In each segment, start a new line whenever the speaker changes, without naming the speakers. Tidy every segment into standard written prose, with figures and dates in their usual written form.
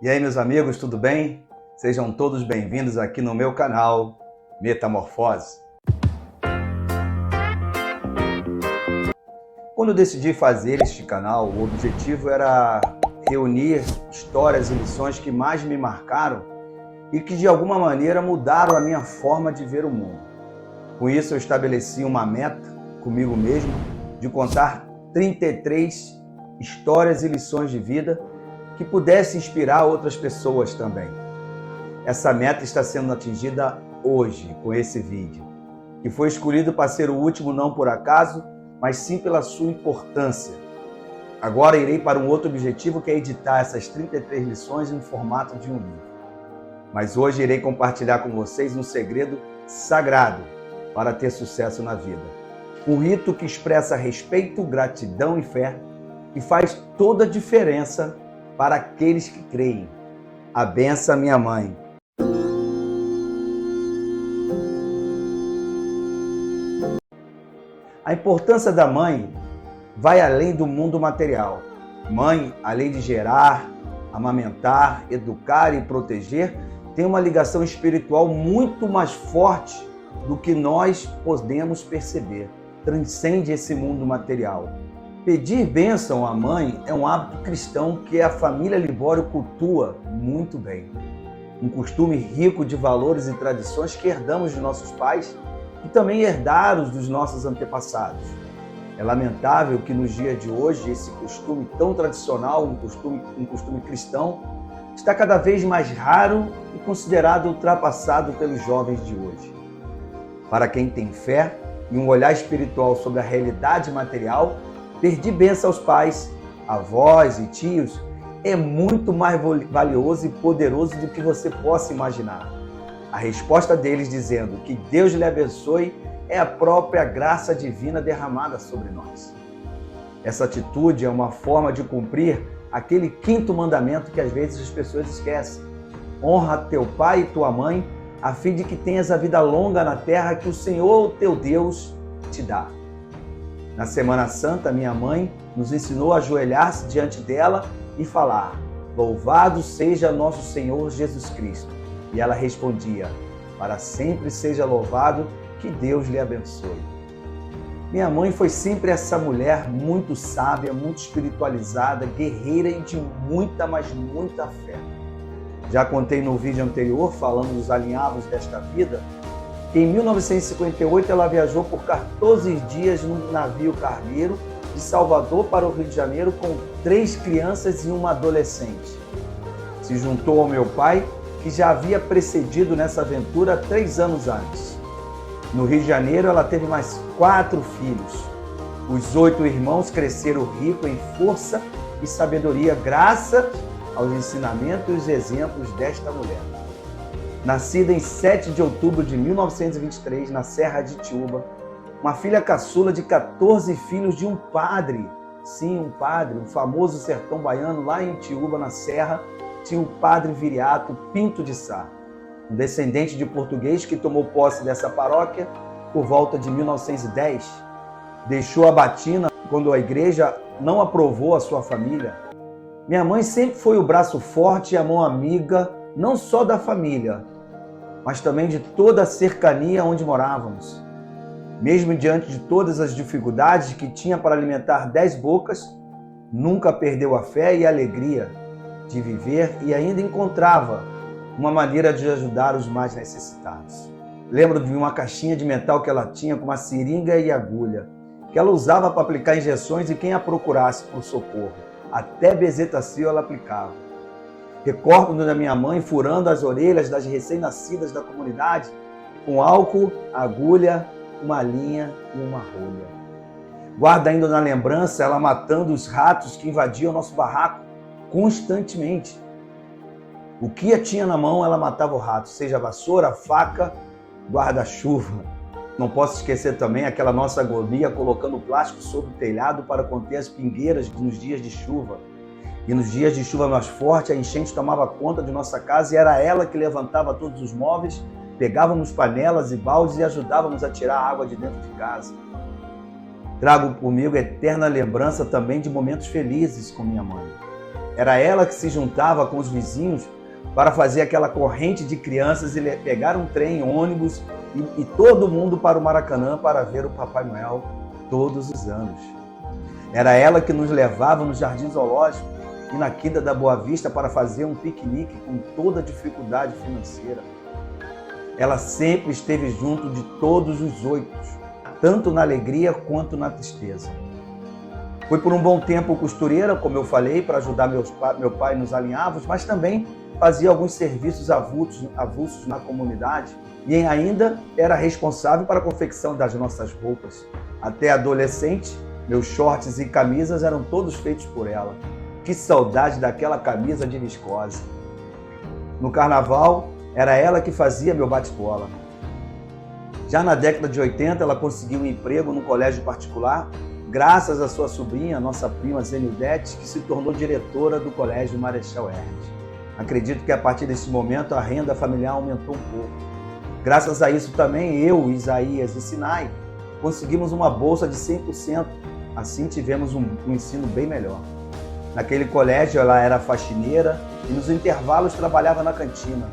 E aí, meus amigos, tudo bem? Sejam todos bem-vindos aqui no meu canal Metamorfose. Quando eu decidi fazer este canal, o objetivo era reunir histórias e lições que mais me marcaram e que de alguma maneira mudaram a minha forma de ver o mundo. Com isso, eu estabeleci uma meta comigo mesmo de contar 33 histórias e lições de vida que pudesse inspirar outras pessoas também. Essa meta está sendo atingida hoje com esse vídeo, que foi escolhido para ser o último não por acaso, mas sim pela sua importância. Agora irei para um outro objetivo, que é editar essas 33 lições em formato de um livro. Mas hoje irei compartilhar com vocês um segredo sagrado para ter sucesso na vida. Um rito que expressa respeito, gratidão e fé e faz toda a diferença para aqueles que creem. A benção, minha mãe. A importância da mãe vai além do mundo material. Mãe, além de gerar, amamentar, educar e proteger, tem uma ligação espiritual muito mais forte do que nós podemos perceber. Transcende esse mundo material. Pedir bênção à mãe é um hábito cristão que a família Libório cultua muito bem. Um costume rico de valores e tradições que herdamos de nossos pais e também herdados dos nossos antepassados. É lamentável que nos dias de hoje esse costume tão tradicional, um costume cristão, está cada vez mais raro e considerado ultrapassado pelos jovens de hoje. Para quem tem fé e um olhar espiritual sobre a realidade material, pedir bênção aos pais, avós e tios é muito mais valioso e poderoso do que você possa imaginar. A resposta deles dizendo que Deus lhe abençoe é a própria graça divina derramada sobre nós. Essa atitude é uma forma de cumprir aquele 5º mandamento que às vezes as pessoas esquecem. Honra teu pai e tua mãe, a fim de que tenhas a vida longa na terra que o Senhor, teu Deus, te dá. Na Semana Santa, minha mãe nos ensinou a ajoelhar-se diante dela e falar: louvado seja nosso Senhor Jesus Cristo. E ela respondia: para sempre seja louvado, que Deus lhe abençoe. Minha mãe foi sempre essa mulher muito sábia, muito espiritualizada, guerreira e de muita, mas muita fé. Já contei no vídeo anterior, falando dos alinhavos desta vida, que em 1958 ela viajou por 14 dias num navio cargueiro de Salvador para o Rio de Janeiro com 3 crianças e uma adolescente. Se juntou ao meu pai, que já havia precedido nessa aventura 3 anos antes. No Rio de Janeiro ela teve mais 4 filhos. Os 8 irmãos cresceram ricos em força e sabedoria graças aos ensinamentos e os exemplos desta mulher. Nascida em 7 de outubro de 1923, na Serra de Itiúba, uma filha caçula de 14 filhos de um padre. Sim, um padre, um famoso sertão baiano lá em Itiúba, na Serra, tinha o padre Viriato Pinto de Sá, um descendente de português que tomou posse dessa paróquia por volta de 1910. Deixou a batina quando a igreja não aprovou a sua família. Minha mãe sempre foi o braço forte e a mão amiga, não só da família, mas também de toda a cercania onde morávamos. Mesmo diante de todas as dificuldades que tinha para alimentar 10 bocas, nunca perdeu a fé e a alegria de viver e ainda encontrava uma maneira de ajudar os mais necessitados. Lembro de uma caixinha de metal que ela tinha com uma seringa e agulha, que ela usava para aplicar injeções e quem a procurasse por socorro. Até bezetacil ela aplicava. Recordo da minha mãe furando as orelhas das recém-nascidas da comunidade com álcool, agulha, uma linha e uma rolha. Guardo ainda na lembrança ela matando os ratos que invadiam nosso barraco constantemente. O que tinha na mão, ela matava o rato, seja vassoura, faca, guarda-chuva. Não posso esquecer também aquela nossa agonia colocando plástico sobre o telhado para conter as pingueiras nos dias de chuva. E nos dias de chuva mais forte, a enchente tomava conta de nossa casa e era ela que levantava todos os móveis, pegávamos panelas e baldes e ajudávamos a tirar a água de dentro de casa. Trago comigo eterna lembrança também de momentos felizes com minha mãe. Era ela que se juntava com os vizinhos para fazer aquela corrente de crianças e pegar um trem, ônibus e todo mundo para o Maracanã para ver o Papai Noel todos os anos. Era ela que nos levava no Jardim Zoológico e na Quinta da Boa Vista para fazer um piquenique com toda a dificuldade financeira. Ela sempre esteve junto de todos os 8, tanto na alegria quanto na tristeza. Foi por um bom tempo costureira, como eu falei, para ajudar meu pai nos alinhavos, mas também fazia alguns serviços avulsos na comunidade e ainda era responsável para a confecção das nossas roupas. Até adolescente, meus shorts e camisas eram todos feitos por ela. Que saudade daquela camisa de viscose. No carnaval, era ela que fazia meu bate-bola. Já na década de 80, ela conseguiu um emprego num colégio particular, graças à sua sobrinha, nossa prima Zenildete, que se tornou diretora do Colégio Marechal Hermes. Acredito que a partir desse momento a renda familiar aumentou um pouco. Graças a isso também eu, Isaías e Sinai conseguimos uma bolsa de 100%. Assim tivemos um ensino bem melhor. Naquele colégio ela era faxineira e nos intervalos trabalhava na cantina.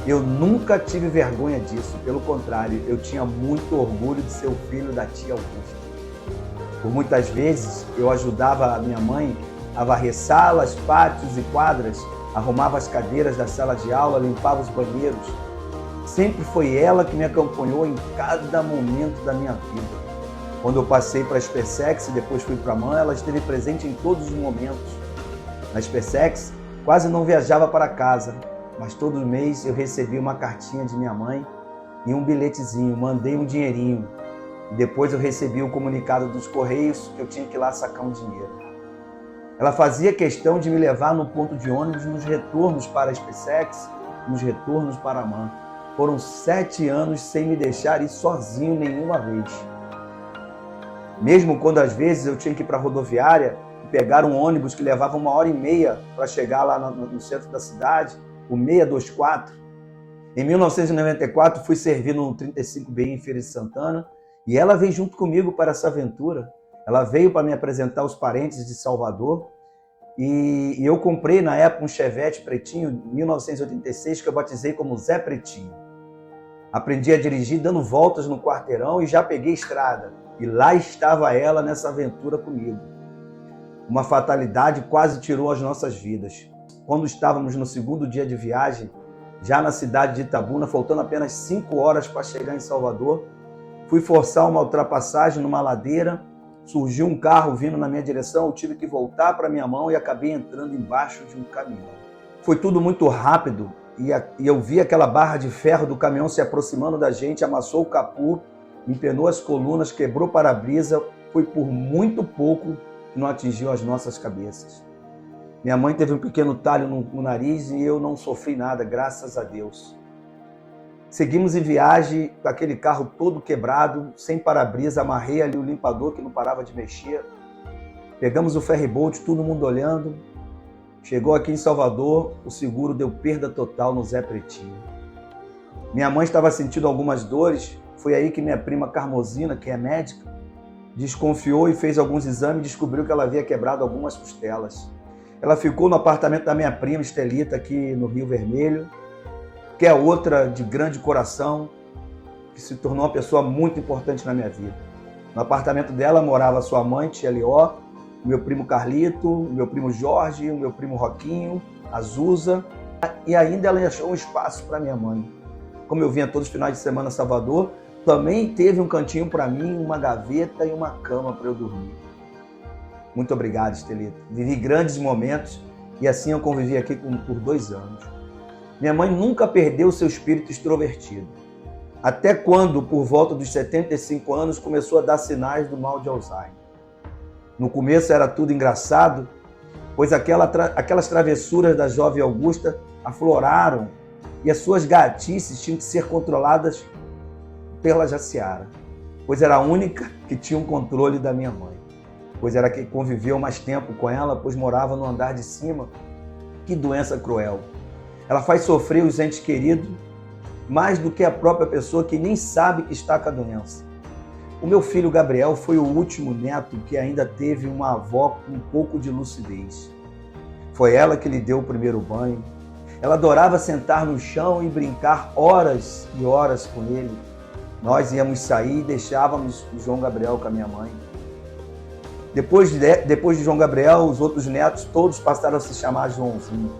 Eu nunca tive vergonha disso, pelo contrário, eu tinha muito orgulho de ser o filho da tia Augusta. Por muitas vezes eu ajudava a minha mãe a varrer salas, pátios e quadras, arrumava as cadeiras da sala de aula, limpava os banheiros. Sempre foi ela que me acompanhou em cada momento da minha vida. Quando eu passei para a SpaceX e depois fui para a MAN, ela esteve presente em todos os momentos. Na SpaceX, quase não viajava para casa, mas todo mês eu recebia uma cartinha de minha mãe e um bilhetezinho, mandei um dinheirinho. E depois eu recebi o comunicado dos Correios que eu tinha que ir lá sacar um dinheiro. Ela fazia questão de me levar no ponto de ônibus nos retornos para a SpaceX, nos retornos para a MAN. Foram 7 anos sem me deixar ir sozinho nenhuma vez. Mesmo quando às vezes eu tinha que ir para a rodoviária e pegar um ônibus que levava 1h30 para chegar lá no centro da cidade, o 624. Em 1994 fui servir no 35B em Feira de Santana e ela veio junto comigo para essa aventura. Ela veio para me apresentar os parentes de Salvador e eu comprei na época um Chevette pretinho, 1986, que eu batizei como Zé Pretinho. Aprendi a dirigir dando voltas no quarteirão e já peguei estrada. E lá estava ela nessa aventura comigo. Uma fatalidade quase tirou as nossas vidas. Quando estávamos no segundo dia de viagem, já na cidade de Itabuna, faltando apenas 5 horas para chegar em Salvador, fui forçar uma ultrapassagem numa ladeira, surgiu um carro vindo na minha direção, eu tive que voltar para minha mão e acabei entrando embaixo de um caminhão. Foi tudo muito rápido e eu vi aquela barra de ferro do caminhão se aproximando da gente, amassou o capô, empenou as colunas, quebrou o para-brisa, foi por muito pouco que não atingiu as nossas cabeças. Minha mãe teve um pequeno talho no nariz e eu não sofri nada, graças a Deus. Seguimos em viagem com aquele carro todo quebrado, sem para-brisa, amarrei ali o limpador que não parava de mexer. Pegamos o ferryboat, todo mundo olhando. Chegou aqui em Salvador, o seguro deu perda total no Zé Pretinho. Minha mãe estava sentindo algumas dores. Foi aí que minha prima Carmosina, que é médica, desconfiou e fez alguns exames e descobriu que ela havia quebrado algumas costelas. Ela ficou no apartamento da minha prima Estelita, aqui no Rio Vermelho, que é outra de grande coração, que se tornou uma pessoa muito importante na minha vida. No apartamento dela morava sua mãe, tia Lió, o meu primo Carlito, o meu primo Jorge, o meu primo Roquinho, a Zuza, e ainda ela achou um espaço para minha mãe. Como eu vinha todos os finais de semana a Salvador, também teve um cantinho para mim, uma gaveta e uma cama para eu dormir. Muito obrigado, Estelita. Vivi grandes momentos e assim eu convivi aqui por 2 anos. Minha mãe nunca perdeu seu espírito extrovertido. Até quando, por volta dos 75 anos, começou a dar sinais do mal de Alzheimer. No começo era tudo engraçado, pois aquelas travessuras da jovem Augusta afloraram e as suas gatices tinham que ser controladas pela Jaciara, pois era a única que tinha um controle da minha mãe, pois era quem conviveu mais tempo com ela, pois morava no andar de cima. Que doença cruel! Ela faz sofrer os entes queridos mais do que a própria pessoa que nem sabe que está com a doença. O meu filho Gabriel foi o último neto que ainda teve uma avó com um pouco de lucidez. Foi ela que lhe deu o primeiro banho. Ela adorava sentar no chão e brincar horas e horas com ele. Nós íamos sair e deixávamos o João Gabriel com a minha mãe. Depois de João Gabriel, os outros netos todos passaram a se chamar Joãozinho.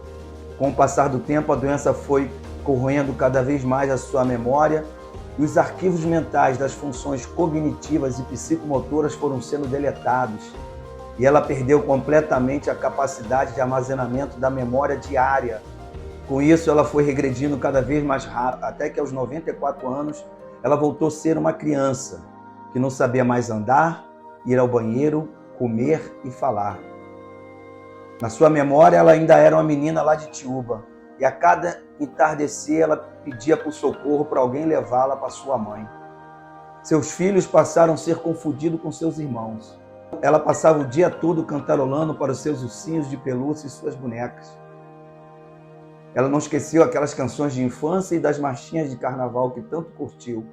Com o passar do tempo, a doença foi corroendo cada vez mais a sua memória e os arquivos mentais das funções cognitivas e psicomotoras foram sendo deletados. E ela perdeu completamente a capacidade de armazenamento da memória diária. Com isso, ela foi regredindo cada vez mais rápido, até que aos 94 anos, ela voltou a ser uma criança que não sabia mais andar, ir ao banheiro, comer e falar. Na sua memória, ela ainda era uma menina lá de Tiúba, e a cada entardecer ela pedia por socorro para alguém levá-la para sua mãe. Seus filhos passaram a ser confundidos com seus irmãos. Ela passava o dia todo cantarolando para os seus ursinhos de pelúcia e suas bonecas. Ela não esqueceu aquelas canções de infância e das marchinhas de carnaval que tanto curtiu.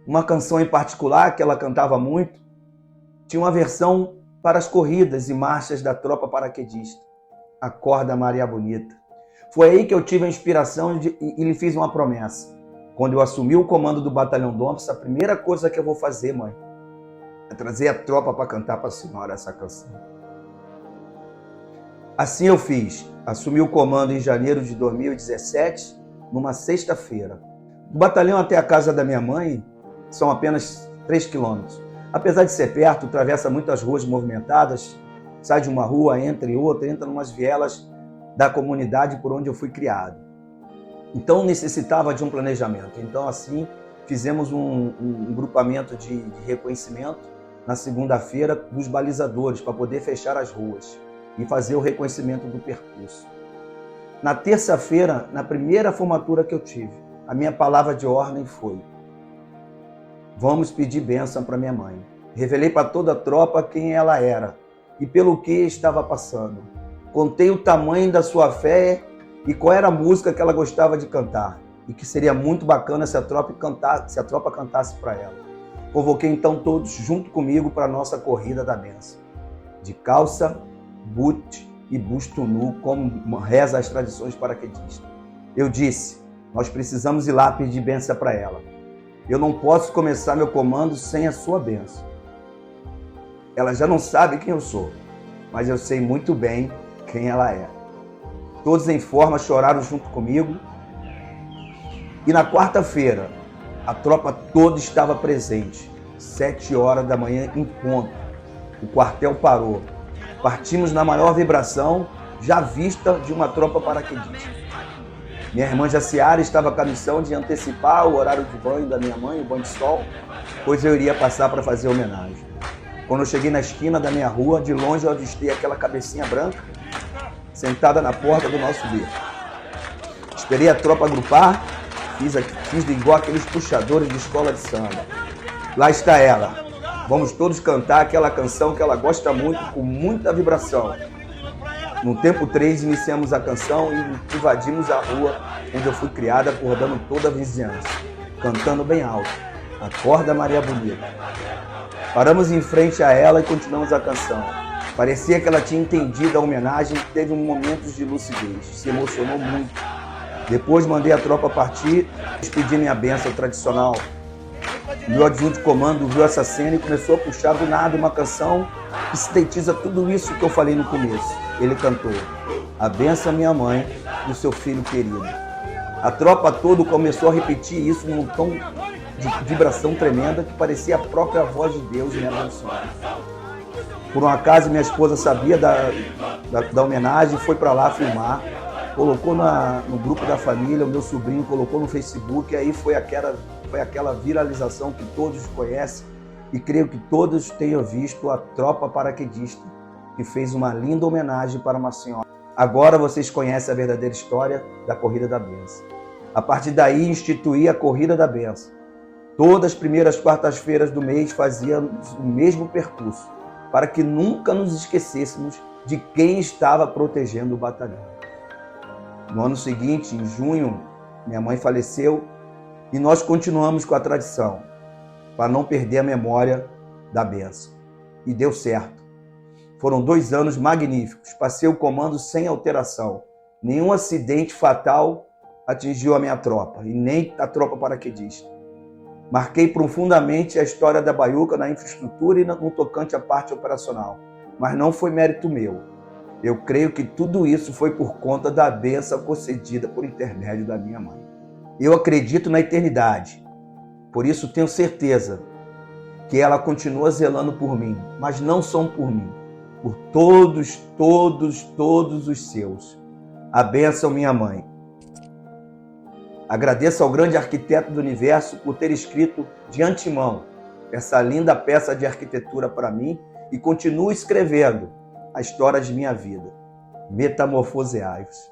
Uma canção em particular que ela cantava muito tinha uma versão para as corridas e marchas da tropa paraquedista. Acorda, Maria Bonita. Foi aí que eu tive a inspiração e lhe fiz uma promessa. Quando eu assumi o comando do Batalhão Dompes, a primeira coisa que eu vou fazer, mãe, é trazer a tropa para cantar para a senhora essa canção. Assim eu fiz. Assumi o comando em janeiro de 2017, numa sexta-feira. Do batalhão até a casa da minha mãe são apenas 3 quilômetros. Apesar de ser perto, atravessa muitas ruas movimentadas, sai de uma rua, entra em outra, entra em umas vielas da comunidade por onde eu fui criado. Então necessitava de um planejamento. Então assim fizemos um grupamento de reconhecimento na segunda-feira dos balizadores para poder fechar as ruas e fazer o reconhecimento do percurso. Na terça-feira, na primeira formatura que eu tive, a minha palavra de ordem foi: vamos pedir bênção para minha mãe. Revelei para toda a tropa quem ela era e pelo que estava passando. Contei o tamanho da sua fé e qual era a música que ela gostava de cantar e que seria muito bacana se a tropa cantasse para ela. Convoquei então todos junto comigo para a nossa corrida da bênção. De calça, boot e busto nu, como reza as tradições paraquedistas. Eu disse: nós precisamos ir lá pedir bênção para ela. Eu não posso começar meu comando sem a sua bênção. Ela já não sabe quem eu sou, mas eu sei muito bem quem ela é. Todos em forma choraram junto comigo. E na quarta-feira, a tropa toda estava presente. 7 horas da manhã em ponto. O quartel parou. Partimos na maior vibração já vista de uma tropa paraquedista. Minha irmã Jaciara estava com a missão de antecipar o horário de banho da minha mãe, o banho de sol, pois eu iria passar para fazer homenagem. Quando eu cheguei na esquina da minha rua, de longe eu avistei aquela cabecinha branca sentada na porta do nosso beco. Esperei a tropa agrupar, fiz igual aqueles puxadores de escola de samba. Lá está ela. Vamos todos cantar aquela canção que ela gosta muito, com muita vibração. No tempo 3, iniciamos a canção e invadimos a rua onde eu fui criada, acordando toda a vizinhança, cantando bem alto: Acorda, Maria Bonita. Paramos em frente a ela e continuamos a canção. Parecia que ela tinha entendido a homenagem e teve momentos de lucidez. Se emocionou muito. Depois mandei a tropa partir, despedi minha bênção tradicional. O meu adjunto de comando viu essa cena e começou a puxar do nada uma canção que sintetiza tudo isso que eu falei no começo. Ele cantou: a bênção minha mãe do seu filho querido. A tropa toda começou a repetir isso num tom de vibração tremenda que parecia a própria voz de Deus me abençoando. Por um acaso, minha esposa sabia da homenagem e foi para lá filmar. Colocou no grupo da família, o meu sobrinho colocou no Facebook, e aí foi aquela viralização que todos conhecem, e creio que todos tenham visto a tropa paraquedista, que fez uma linda homenagem para uma senhora. Agora vocês conhecem a verdadeira história da Corrida da Bênção. A partir daí, instituí a Corrida da Bênção. Todas as primeiras quartas-feiras do mês fazíamos o mesmo percurso, para que nunca nos esquecêssemos de quem estava protegendo o batalhão. No ano seguinte, em junho, minha mãe faleceu e nós continuamos com a tradição, para não perder a memória da bênção. E deu certo. Foram 2 anos magníficos. Passei o comando sem alteração. Nenhum acidente fatal atingiu a minha tropa, e nem a tropa paraquedista. Marquei profundamente a história da Baiuca na infraestrutura e no tocante à parte operacional. Mas não foi mérito meu. Eu creio que tudo isso foi por conta da bênção concedida por intermédio da minha mãe. Eu acredito na eternidade. Por isso tenho certeza que ela continua zelando por mim, mas não só por mim, por todos os seus. A bênção, minha mãe. Agradeço ao grande arquiteto do universo por ter escrito de antemão essa linda peça de arquitetura para mim e continuo escrevendo a história de minha vida. Metamorfoseai-vos.